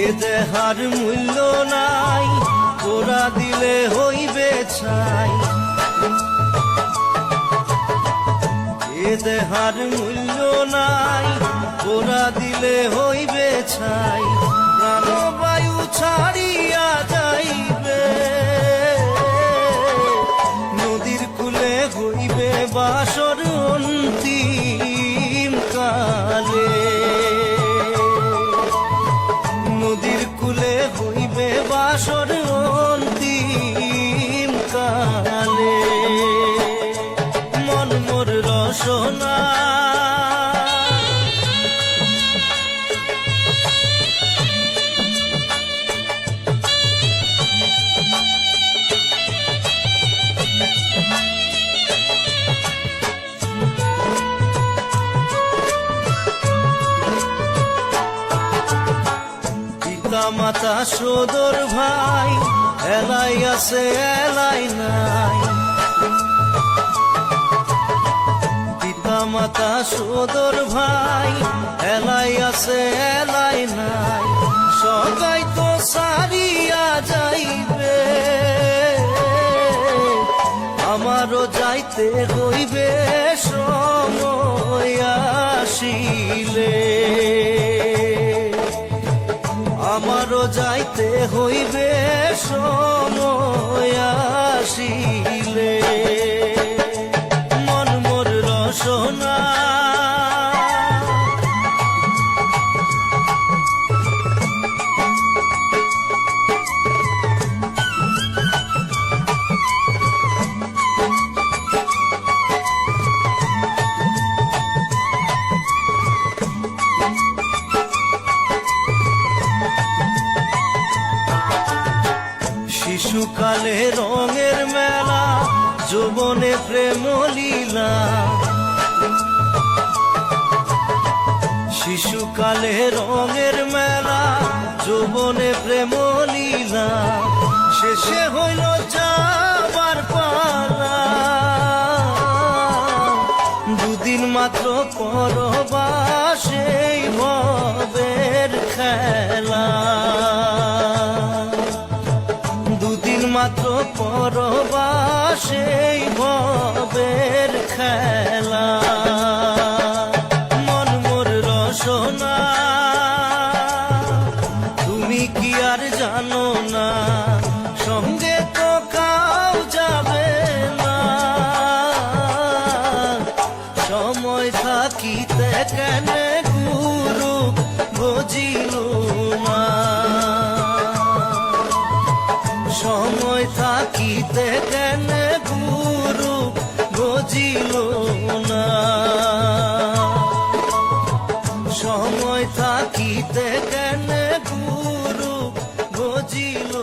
এ দেহার মূল্য নাই, ওরা দিলে হইবে ছাই। এ দেহার মূল্য নাই, ওরা দিলে হইবে ছাই। প্রাণবায়ু ছাড়িয়া যাইবে, নদীর কূলে হইবে বাসর অন্তিম কালে। নদীর কূলে হইবে বাসর অন্তিম কালে। মন মোর রসনা মাতা সদর ভাই, এলাই আছে এলাই নাই। পিতা মাতা সদর ভাই, এলাই আছে এলাই নাই। সবাই তো সারিয়া যাইবে, আমারও যাইতে হইবে সময় আসিলে। আমারও যাইতে হইবে সময় আসিলে। মন মোর রসনা শিশুকালে রঙের মেলা, যৌবনে প্রেম লীলা। শিশুকালে রঙের মেলা, যৌবনে প্রেম লীলা। শেষে হইল যাবার পালা, দুদিন মাত্র পরবাসে ভবের খেলা। দুদিন মাত্র পরবাসে ভবের খেলা। মন মোর রসনা তুমি কি আর জানো না, সঙ্গে তো কাউ যাবে না। সময় থাকিতে কেন গুরু বুঝিল না, সময় থাকিতে কেন গুরু বুঝিল না। সময় থাকিতে কেন গুরু বুঝিল